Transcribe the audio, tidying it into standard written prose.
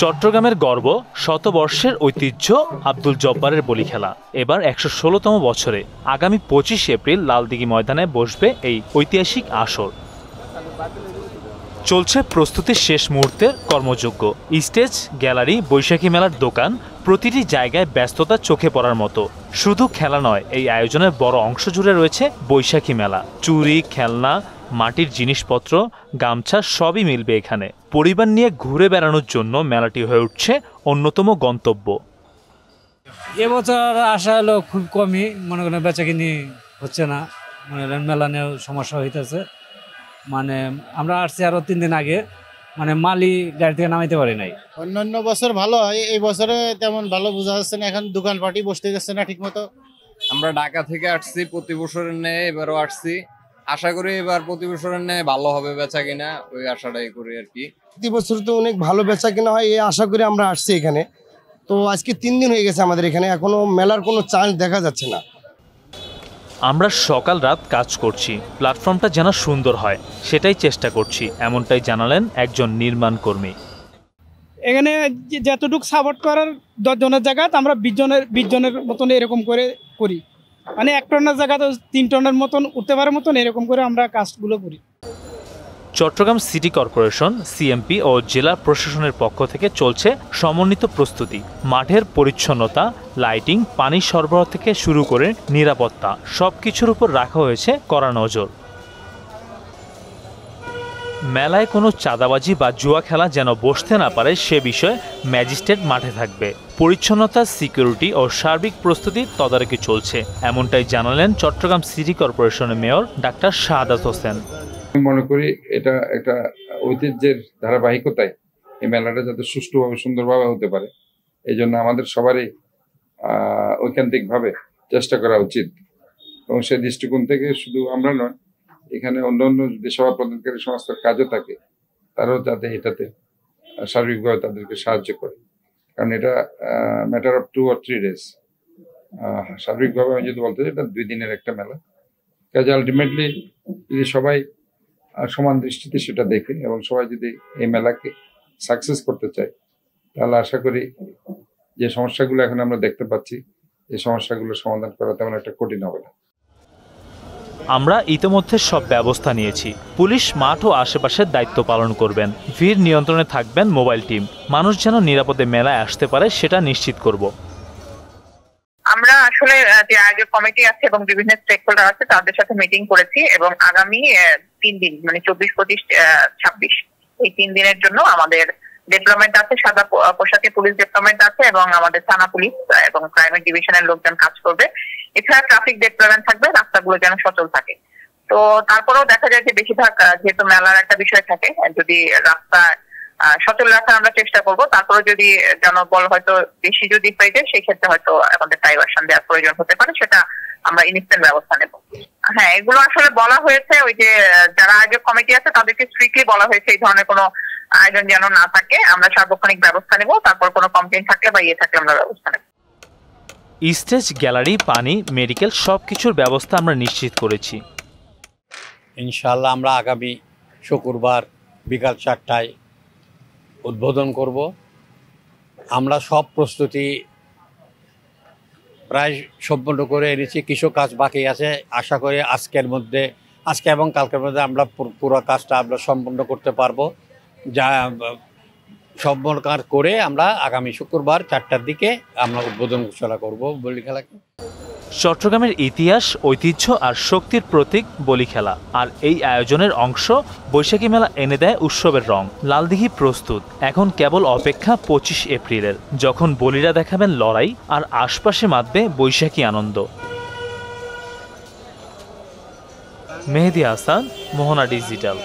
চট্টগ্রামের গর্ব, শতবর্ষের ঐতিহ্য আব্দুল জব্বারের বলি খেলা এবার ১১৬তম বছরে। আগামী ২৫ এপ্রিল লালদিঘি ময়দানে বসবে এই ঐতিহাসিক আসর। চলছে প্রস্তুতির শেষ মুহূর্তের কর্মযজ্ঞ। স্টেজ, গ্যালারি, বৈশাখী মেলার দোকান, প্রতিটি জায়গায় ব্যস্ততা চোখে পড়ার মতো। শুধু খেলা নয়, এই আয়োজনের বড় অংশ জুড়ে রয়েছে বৈশাখী মেলা। চুড়ি, খেলনা, মাটির জিনিসপত্র, গামছা সবই মিলবে এখানে। পরিবার নিয়ে ঘুরে বেড়ানোর জন্য মেলাটি হয়ে উঠছে অন্যতম গন্তব্য। এবছর আসা হলো খুব কমই, মনে করেন বেচাকিনি হচ্ছে না, মনে করেন মেলা নিয়েও সমস্যা হইতেছে। মানে আমরা আসছি আরো 3 দিন আগে, মানে মালি গাড়ি থেকে নামাইতে পারি নাই। অন্যান্য বছর ভালো হয়, এই বছরে তেমন ভালো বোঝা যাচ্ছে না। এখন দোকানপাটি বসতে যাচ্ছে না ঠিক মতো। আমরা ঢাকা থেকে আসছি, প্রতি বছরের ন্যায় এবারও আসছি। আশা করি এবার প্রতি বছরের ন্যায় ভালো হবে বেচা কিনা, ওই আশাটাই করি আর কি। প্রতি বছর তো অনেক ভালো বেচা কিনা হয়, এই আশা করি আমরা আসছি এখানে। তো আজকে 3 দিন হয়ে গেছে আমাদের এখানে, এখনো মেলার কোনো চান্স দেখা যাচ্ছে না। আমরা সকাল রাত কাজ করছি, প্ল্যাটফর্মটা যেন সুন্দর হয় সেটাই চেষ্টা করছি, এমনটাই জানালেন একজন নির্মাণ কর্মী। এখানে যতটুকু সাপোর্ট করার 10 জনের জায়গায় আমরা 20 জনের মতন এরকম করে করি। মানে 1 টনের জায়গাতে 3 টনের মতন উঠতে পারার মতন এরকম করে আমরা কাজগুলো করি। চট্টগ্রাম সিটি কর্পোরেশন, সিএমপি ও জেলা প্রশাসনের পক্ষ থেকে চলছে সমন্বিত প্রস্তুতি। মাঠের পরিচ্ছন্নতা, লাইটিং, পানি সরবরাহ থেকে শুরু করে নিরাপত্তা সবকিছুর উপর রাখা হয়েছে কড়া নজর। মেলায় কোনো চাঁদাবাজি বা জুয়া খেলা যেন বসতে না পারে সে বিষয়ে ম্যাজিস্ট্রেট মাঠে থাকবে। পরিচ্ছন্নতা, সিকিউরিটি ও সার্বিক প্রস্তুতির তদারকি চলছে, এমনটাই জানালেন চট্টগ্রাম সিটি কর্পোরেশনের মেয়র ডাক্তার শাহাদাত হোসেন। আমি মনে করি এটা একটা ঐতিহ্যের ধারাবাহিকতায় এই মেলাটা যাতে সুষ্ঠুভাবে সুন্দরভাবে হতে পারে, এই জন্য আমাদের সবারই ঐকান্তিকভাবে চেষ্টা করা উচিত। এবং সেই দৃষ্টিকোণ থেকে শুধু আমরা নয়, এখানে অন্যান্য যে সেবা প্রদানকারী সংস্থার কাজও থাকে, তারাও যাতে এটাতে সার্বিকভাবে তাদেরকে সাহায্য করে। কারণ এটা ম্যাটার অফ 2 or 3 days। সার্বিকভাবে আমি যদি বলতে চাই, এটা 2 দিনের একটা মেলা। কাজে আলটিমেটলি যদি সবাই সমান দৃষ্টিতে সেটা দেখে এবং সবাই যদি এই মেলাকে সাকসেস করতে চায়, তাহলে আশা করি যে সমস্যাগুলো এখন আমরা দেখতে পাচ্ছি, এই সমস্যাগুলো সমাধান করা তেমন একটা কঠিন হবে না। আমরা ইতিমধ্যে সব ব্যবস্থা নিয়েছি। পুলিশ মাঠ ও আশেপাশের দায়িত্ব পালন করবেন। ভিড় নিয়ন্ত্রণে থাকবেন মোবাইল টিম। মানুষ যেন নিরাপদে মেলায় আসতে পারে সেটা নিশ্চিত করব। আমরা আসলে যে আয়োজক কমিটি আছে এবং বিভিন্ন স্টেক হোল্ডার আছে তাদের সাথে মিটিং করেছি এবং আগামী 3 দিন মানে 24, 25, 26 এই 3 দিনের জন্য আমাদের ডেভেলপমেন্ট আছে, সাদা পোশাকে পুলিশ ডেভেলপমেন্ট আছে এবং আমাদের থানা পুলিশ এবং ক্রাইম ডিভিশনের লোকজন কাজ করবে। এছাড়া ট্রাফিক ডেভেলপমেন্ট থাকবে, রাস্তাগুলো যেন সচল থাকে। তো তারপরেও দেখা যায় যে বেশিরভাগ যেহেতু মেলার একটা বিষয় থাকে, যদি রাস্তা সচল রাখার আমরা চেষ্টা করব। তারপরে যদি জনবল হয়তো বেশি যদি হয়ে যায়, সেই ক্ষেত্রে হয়তো আমাদের ডাইভারশন দেওয়ার প্রয়োজন হতে পারে, সেটা আমরা ইনস্ট্যান্ট ব্যবস্থা নেব। হ্যাঁ, এগুলো আসলে বলা হয়েছে, ওই যে যারা আয়োজক কমিটি আছে তাদেরকে স্ট্রিক্টলি বলা হয়েছে এই ধরনের কোনো আয়োজন যেন না থাকে। আমরা সার্বক্ষণিক ব্যবস্থা নেব, তারপর কোনো কমপ্লেন থাকলে বা থাকলে আমরা ব্যবস্থা নেব। স্টেজ, গ্যালারি, পানি, মেডিকেল সবকিছুর ব্যবস্থা আমরা নিশ্চিত করেছি। ইনশাআল্লাহ আমরা আগামী শুক্রবার বিকাল 4টায় উদ্বোধন করব। আমরা সব প্রস্তুতি প্রায় সম্পন্ন করে এনেছি, কিছু কাজ বাকি আছে। আশা করি আজকে এবং কালকের মধ্যে আমরা পুরো কাজটা আমরা সম্পন্ন করতে পারবো। যা সম্পন্ন করে আমরা আগামী শুক্রবার 4টার দিকে আমরা উদ্বোধন ঘোষণা করব বলি খেলাকে। চট্টগ্রামের ইতিহাস, ঐতিহ্য আর শক্তির প্রতীক বলি খেলা, আর এই আয়োজনের অংশ বৈশাখী মেলা এনে দেয় উৎসবের রং। লালদিঘি প্রস্তুত, এখন কেবল অপেক্ষা 25 এপ্রিলের, যখন বলিরা দেখাবেন লড়াই আর আশপাশে মাতবে বৈশাখী আনন্দ। মেহেদী হাসান, মোহনা ডিজিটাল।